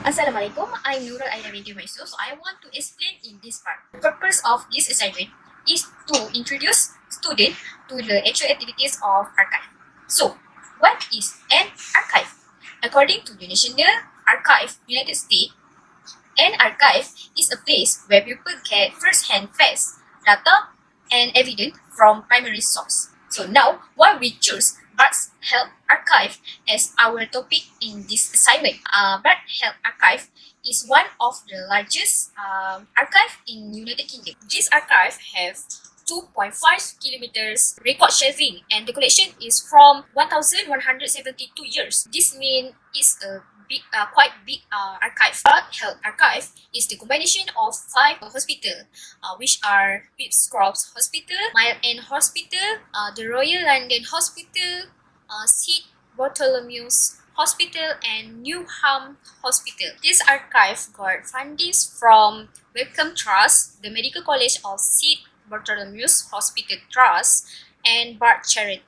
Assalamualaikum, I'm Nurul Aida binti Maisur. So I want to explain in this part. The purpose of this assignment is to introduce students to the actual activities of archive. So, what is an archive? According to the National Archive, United States, an archive is a place where people get first-hand facts, data, and evidence from primary source. So now, why we choose Barts Health Archive as our topic in this assignment? Barts Health Archive is one of the largest archive in United Kingdom. This archive has 2.5 kilometers record shelving, and the collection is from 1,172 years. This means it's a quite big archive. Barts Health Archive is the combination of 5 hospitals, which are Pips Cross Hospital, Mile End Hospital, the Royal London Hospital, St Bartholomew's Hospital, and Newham Hospital. This archive got fundings from Wellcome Trust, the Medical College of St Bartholomew's Hospital Trust, and Barts Charity.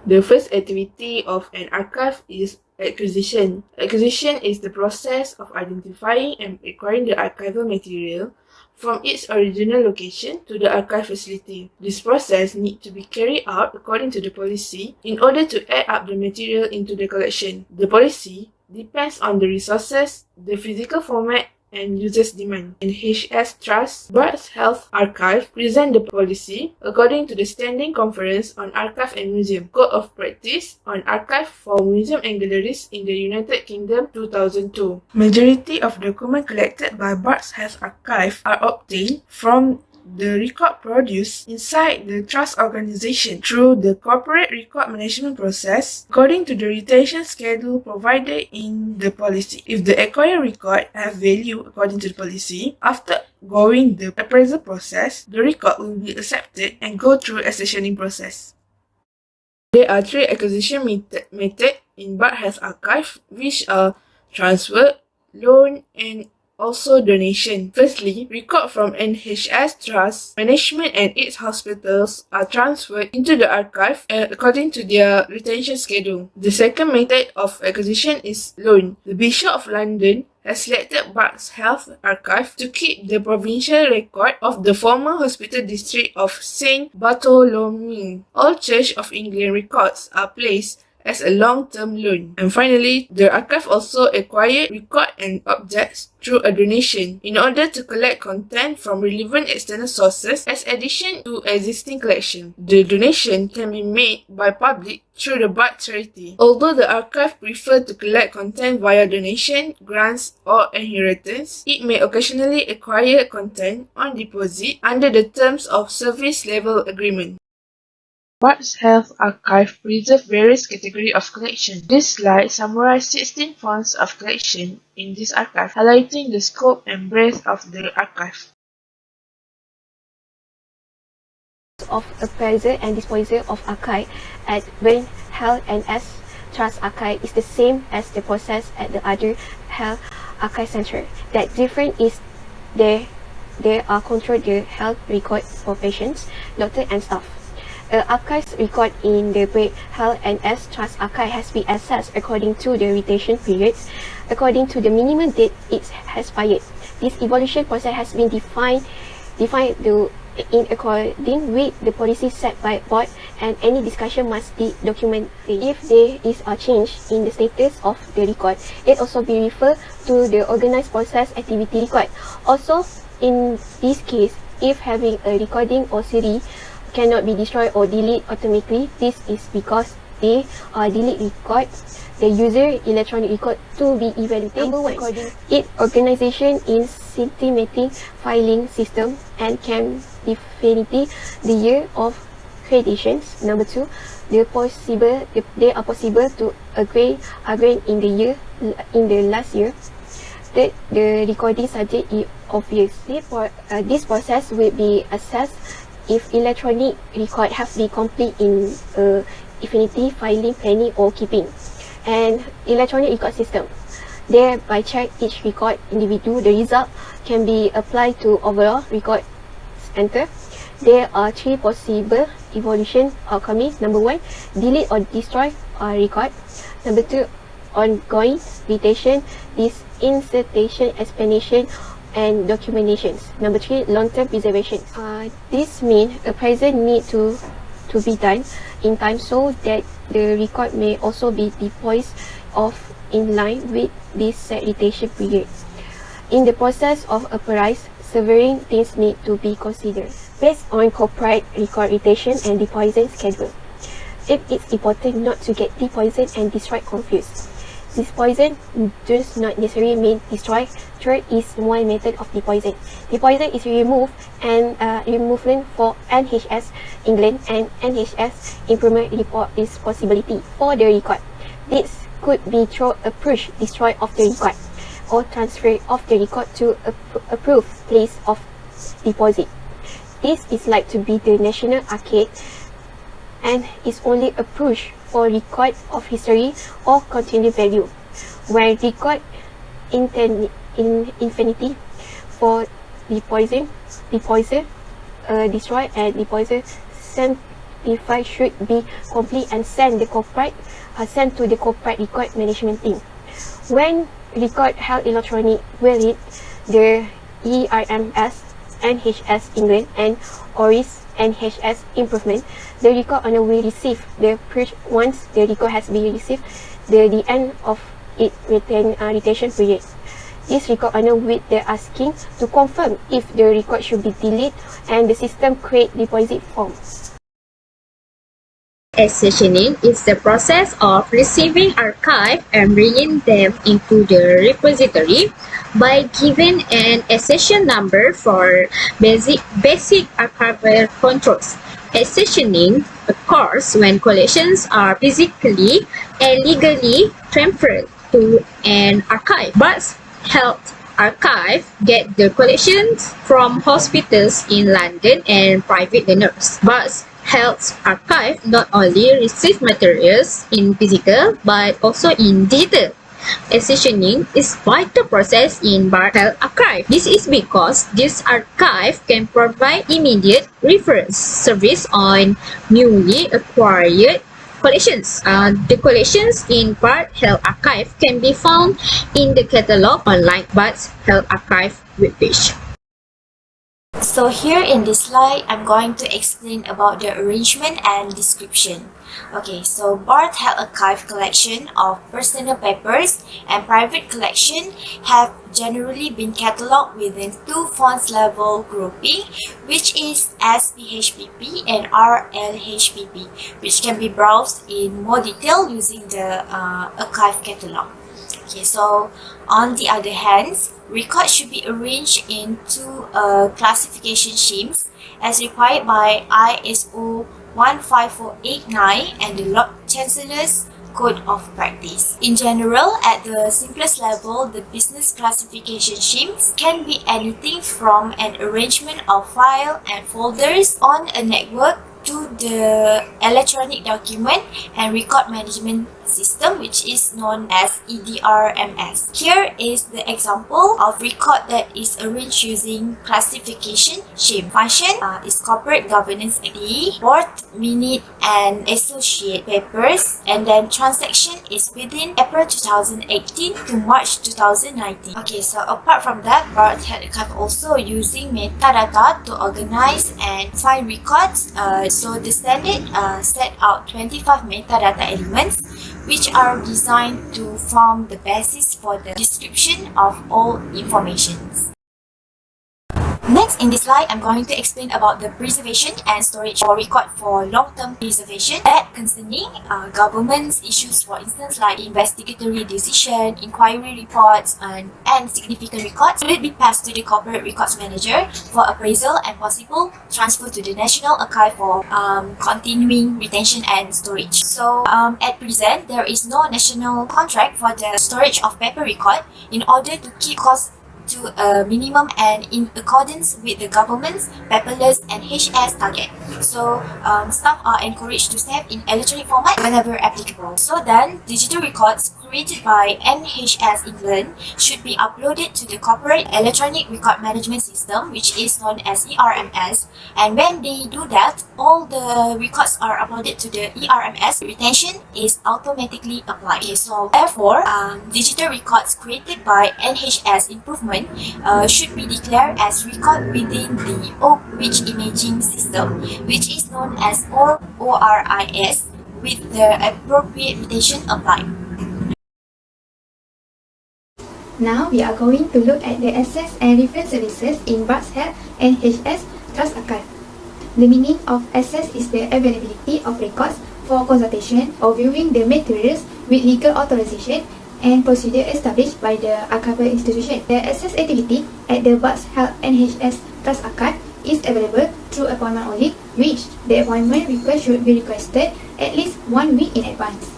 The first activity of an archive is acquisition. Acquisition is the process of identifying and acquiring the archival material from its original location to the archive facility. This process needs to be carried out according to the policy in order to add up the material into the collection. The policy depends on the resources, the physical format, and users' demand. NHS Trust Barts Health Archive present the policy according to the Standing Conference on Archive and Museum Code of Practice on Archive for Museum and Galleries in the United Kingdom 2002. Majority of documents collected by Barts Health Archive are obtained from the record produced inside the trust organization through the corporate record management process according to the retention schedule provided in the policy. If the acquired record have value according to the policy, after going the appraisal process, the record will be accepted and go through a accessioning process. There are 3 acquisition methods in Barts Health Archive, which are transfer, loan, and also donation. Firstly, records from NHS Trust Management and its hospitals are transferred into the archive according to their retention schedule. The second method of acquisition is loan. The Bishop of London has selected Barts Health Archive to keep the provincial record of the former hospital district of St Bartholomew. All Church of England records are placed as a long-term loan. And finally, the archive also acquired record and objects through a donation in order to collect content from relevant external sources as addition to existing collection. The donation can be made by public through the Barts Charity. Although the archive prefers to collect content via donation, grants, or inheritance, it may occasionally acquire content on deposit under the terms of service level agreement. Barts Health Archive preserves various categories of collection. This slide summarizes 16 forms of collection in this archive, highlighting the scope and breadth of the archive. Of appraisal and disposal of archive at Barts Health and Trust Archive is the same as the process at the other health archive center. That difference is they are control the health record for patients, doctor, and staff. Archives record in the Barts Health and Trust Archive has been accessed according to the retention periods, according to the minimum date it has expired. This evolution process has been defined in according with the policy set by board, and any discussion must be documented. If there is a change in the status of the record, it also be referred to the organized process activity record. Also, in this case, if having a recording or series cannot be destroyed or deleted automatically, this is because they delete record the user electronic record to be evaluated. Number 1, its organization in systematic filing system and can definitely the year of creations. Number 2, they are possible to agree in the year in the last year that the recording subject is obvious. This process will be assessed if electronic record have been complete in definitive filing, planning, or keeping, and electronic record system. Thereby check each record individual. The result can be applied to overall record enter. There are 3 possible evolution outcomes. Number 1, delete or destroy record. Number 2, ongoing citation, insertion, explanation, and documentations. Number 3, long-term preservation. This means appraisal need to be done in time so that the record may also be disposed of in line with this set retention period. In the process of appraisal, several things need to be considered based on corporate record retention and deposit schedule. It's important not to get deposit and destroy confused. Dispoison does not necessarily mean destroy. Third is one method of deposit. Deposit is removed and removal for NHS England and NHS improvement report is possibility for the record. This could be through a push destroy of the record or transfer of the record to a approved place of deposit. This is like to be the National Archive and is only a push for record of history or continued value, where record infinity for deposit, destroy and deposit simplify should be complete and sent to the corporate record management team. When record held electronic will hit the ERMS, NHS England and ORIS NHS improvement, the record owner will receive the purge once the record has been received the end of its retention period. This record owner will be asking to confirm if the record should be deleted and the system create deposit form. Accessioning is the process of receiving archive and bringing them into the repository by giving an accession number for basic archival controls. Accessioning occurs when collections are physically and legally transferred to an archive. Barts Health Archives get the collections from hospitals in London and private donors. Barts Health Archive not only receive materials in physical but also in digital. Accessioning is vital process in Barts Health Archive. This is because this archive can provide immediate reference service on newly acquired collections. The collections in Barts Health Archive can be found in the catalog online Barts Health Archive webpage. So here in this slide, I'm going to explain about the arrangement and description. Okay, so Barts Health Archive collection of personal papers and private collection have generally been catalogued within two fonts level grouping, which is SPHPP and RLHPP, which can be browsed in more detail using the archive catalog. Okay, so on the other hand, records should be arranged into classification schemes as required by ISO 15489 and the Lord Chancellor's Code of Practice. In general, at the simplest level, the business classification schemes can be anything from an arrangement of files and folders on a network to the electronic document and record management system, which is known as EDRMS. Here is the example of record that is arranged using classification scheme. Function is corporate governance activity, board minute and associate papers, and then transaction is within April 2018 to March 2019. Okay, so apart from that, Barts Health Archive also using metadata to organize and find records. So the standard set out 25 metadata elements which are designed to form the basis for the description of all informations. Next in this slide, I'm going to explain about the preservation and storage or record for long-term preservation that concerning government's issues, for instance like investigatory decision, inquiry reports, and significant records will be passed to the corporate records manager for appraisal and possible transfer to the National Archive for continuing retention and storage. So at present, there is no national contract for the storage of paper record in order to keep costs to a minimum and in accordance with the government's paperless and HS target. So staff are encouraged to save in electronic format whenever applicable. So then, digital records created by NHS England should be uploaded to the Corporate Electronic Record Management System, which is known as ERMS. And when they do that, all the records are uploaded to the ERMS. Retention is automatically applied. Okay, so therefore, digital records created by NHS Improvement should be declared as record within the Oak Ridge Imaging System, which is known as ORIS, with the appropriate retention applied. Now we are going to look at the access and reference services in Barts Health NHS Trust Archive. The meaning of access is the availability of records for consultation or viewing the materials with legal authorization and procedure established by the archival institution. The access activity at the Barts Health NHS Trust Archive is available through appointment only, which the appointment request should be requested at least 1 week in advance.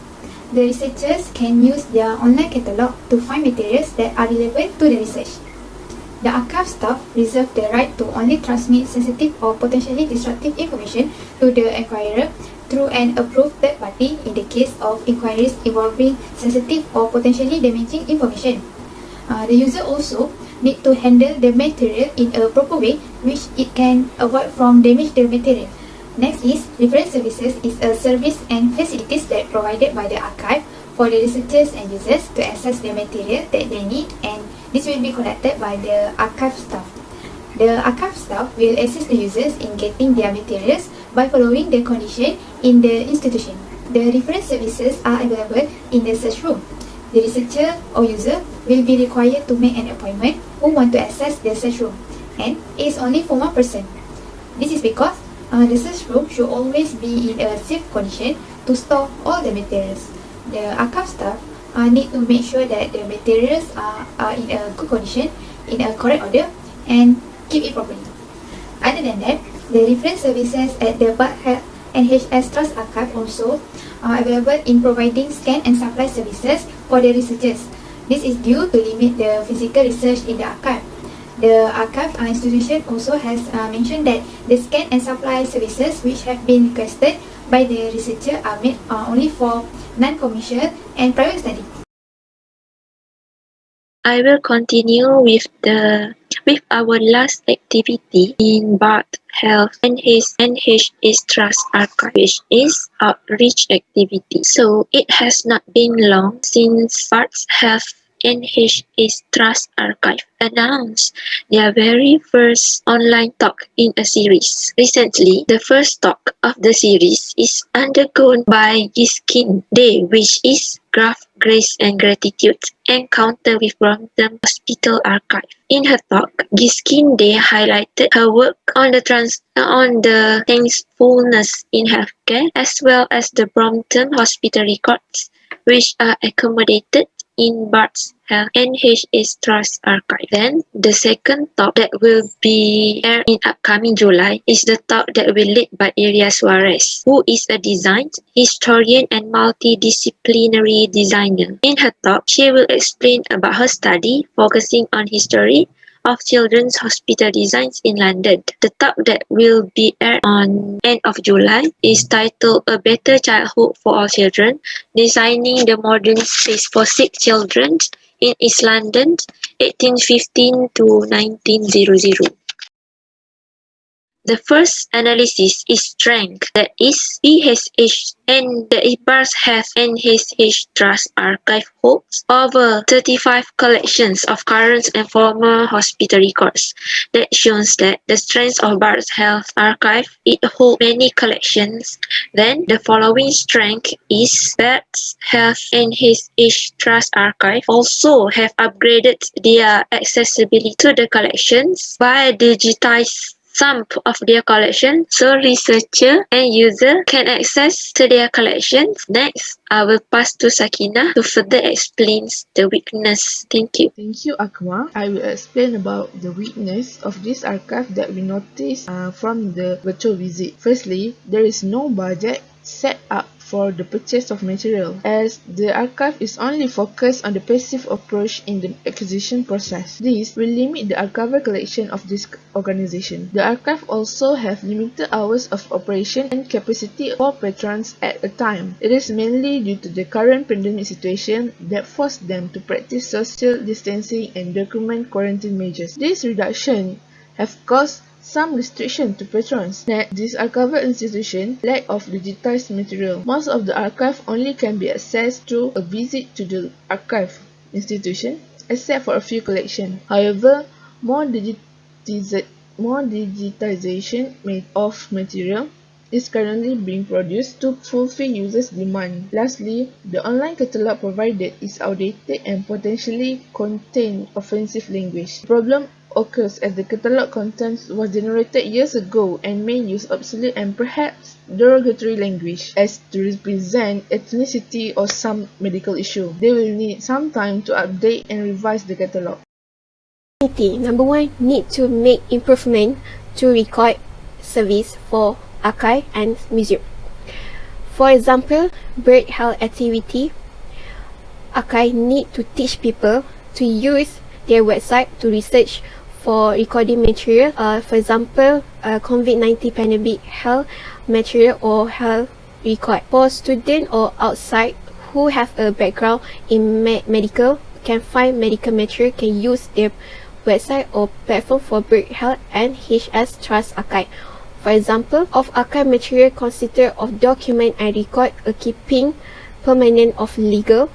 The researchers can use their online catalogue to find materials that are relevant to the research. The archive staff reserve the right to only transmit sensitive or potentially disruptive information to the inquirer through an approved third party in the case of inquiries involving sensitive or potentially damaging information. The user also need to handle the material in a proper way, which it can avoid from damage the material. Next is reference services is a service and facilities that provided by the archive for the researchers and users to access the material that they need, and this will be conducted by the archive staff. The archive staff will assist the users in getting their materials by following the condition in the institution. The reference services are available in the search room. The researcher or user will be required to make an appointment who want to access the search room, and it is only for one person. This is because the search room should always be in a safe condition to store all the materials. The archive staff need to make sure that the materials are in a good condition, in a correct order, and keep it properly. Other than that, the reference services at the Barts Health NHS Trust Archive also are available in providing scan and supply services for the researchers. This is due to limit the physical research in the archive. The archive institution also has mentioned that the scan and supply services which have been requested by the researcher are made only for non-commercial and private study. I will continue with our last activity in Barts Health NHS Trust Archive, which is outreach activity. So it has not been long since Barts Health NHS Trust Archive announced their very first online talk in a series. Recently, the first talk of the series is undergone by Giskin Day, which is Graph, Grace and Gratitude Encounter with Brompton Hospital Archive. In her talk, Giskin Day highlighted her work on the thankfulness in healthcare, as well as the Brompton Hospital records, which are accommodated in Barts Health NHS Trust Archive. Then, the second talk that will be aired in upcoming July is the talk that will be led by Iria Suarez, who is a design historian and multidisciplinary designer. In her talk, she will explain about her study focusing on history of children's hospital designs in London. The talk that will be aired on end of July is titled A Better Childhood for All Children, Designing the Modern Space for Sick Children in East London, 1815 to 1900. The first analysis is strength, that is BHH, and the Barts Health NHS Trust Archive holds over 35 collections of current and former hospital records. That shows that the strength of Barts Health Archive, it holds many collections. Then the following strength is Barts Health NHS Trust Archive also have upgraded their accessibility to the collections by digitized some of their collection, so researcher and user can access to their collections. Next, I will pass to Sakina to further explain the weakness. Thank you. Thank you, Akma. I will explain about the weakness of this archive that we noticed from the virtual visit. Firstly, there is no budget set up for the purchase of material, as the archive is only focused on the passive approach in the acquisition process. This will limit the archival collection of this organization. The archive also have limited hours of operation and capacity for patrons at a time. It is mainly due to the current pandemic situation that forced them to practice social distancing and document quarantine measures. This reduction have caused some restriction to patrons. This archival institution lack of digitized material. Most of the archive only can be accessed through a visit to the archive institution, except for a few collections. However, more digitization of material is currently being produced to fulfill users' demand. Lastly, the online catalog provided is outdated and potentially contain offensive language. The problem occurs as the catalog content was generated years ago and may use obsolete and perhaps derogatory language as to represent ethnicity or some medical issue. They will need some time to update and revise the catalog. Number 1, need to make improvement to record service for archive and museum. For example, Barts Health activity, archive need to teach people to use their website to research for recording material. For example, COVID-19 pandemic health material or health record. For students or outside who have a background in medical, can find medical material, can use their website or platform for Barts Health and HS Trust archive. For example, of archive material consisted of document and record a keeping permanent of legal,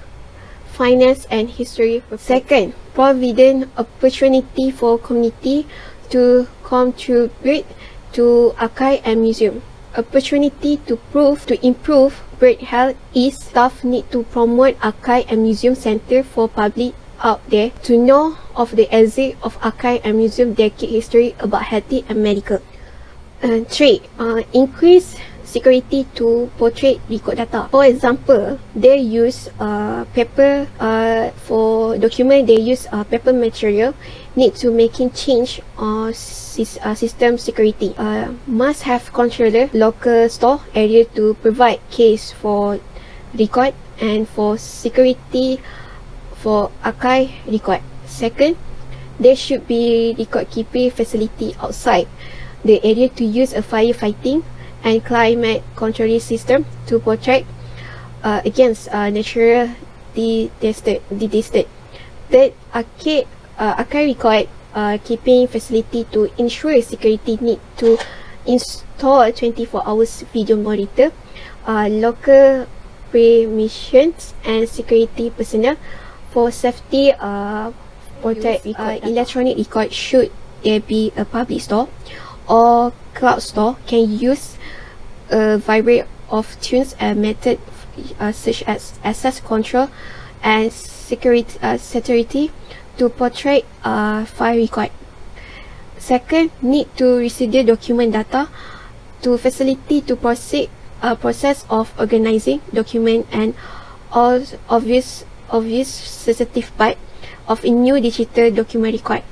finance and history. Second, providing opportunity for community to contribute to archive and museum. Opportunity to improve Barts Health is staff need to promote archive and museum center for public out there to know of the exit of archive and museum decade history about healthy and medical. 3. Increase security to portrait record data. For example, they use paper for document. They use paper material. Need to making change on system security. Must have controller local store area to provide case for record and for security for archive record. Second, there should be record keeping facility outside the area to use a firefighting and climate control system to protect against natural disaster. Third, archive record keeping facility to ensure security need to install 24 hours video monitor, local permissions and security personnel for safety. Protect electronic record. Should there be a public store or cloud store, can use a variety of tunes and methods such as access control and security to portray file record. Second, need to receive document data to facilitate to process of organizing document and all obvious sensitive part of a new digital document record.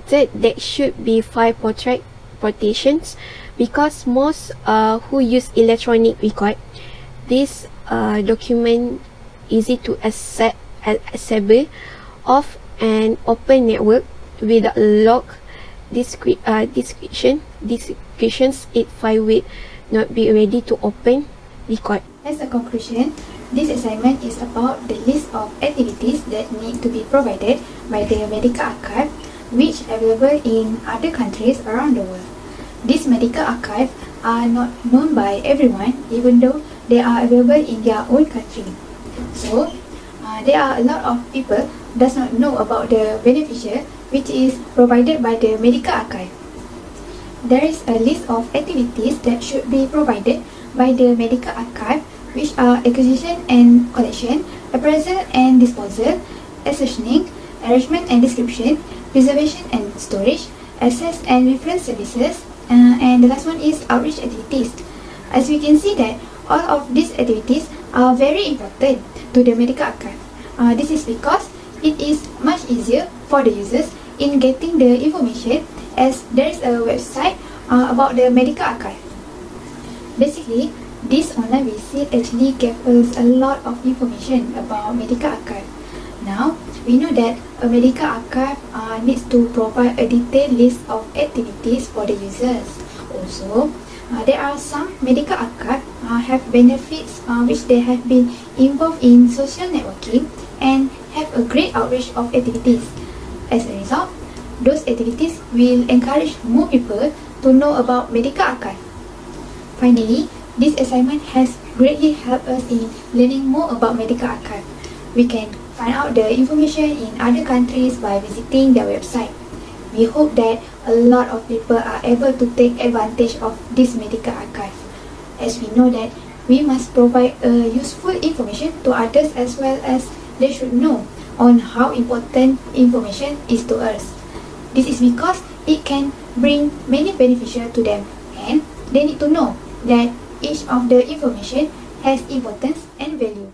Third, there should be file protections because most who use electronic record, this document easy to accessible of an open network without lock descriptions. It file will not be ready to open record. As a conclusion, this assignment is about the list of activities that need to be provided by the medical archive, which are available in other countries around the world. These medical archives are not known by everyone, even though they are available in their own country. So, there are a lot of people does not know about the beneficial which is provided by the medical archive. There is a list of activities that should be provided by the medical archive, which are acquisition and collection, appraisal and disposal, accessioning, arrangement and description, preservation and storage, access and reference services, and the last one is outreach activities. As we can see that all of these activities are very important to the medical archive. This is because it is much easier for the users in getting the information, as there is a website about the medical archive. Basically, This online visit actually gave us a lot of information about medical archive. Now, we know that a medical archive needs to provide a detailed list of activities for the users. Also, there are some medical archives have benefits which they have been involved in social networking and have a great outreach of activities. As a result, those activities will encourage more people to know about medical archive. Finally, this assignment has greatly helped us in learning more about medical archive. We can find out the information in other countries by visiting their website. We hope that a lot of people are able to take advantage of this medical archive, as we know that we must provide useful information to others as well as they should know on how important information is to us. This is because it can bring many beneficial to them, and they need to know that each of the information has importance and value.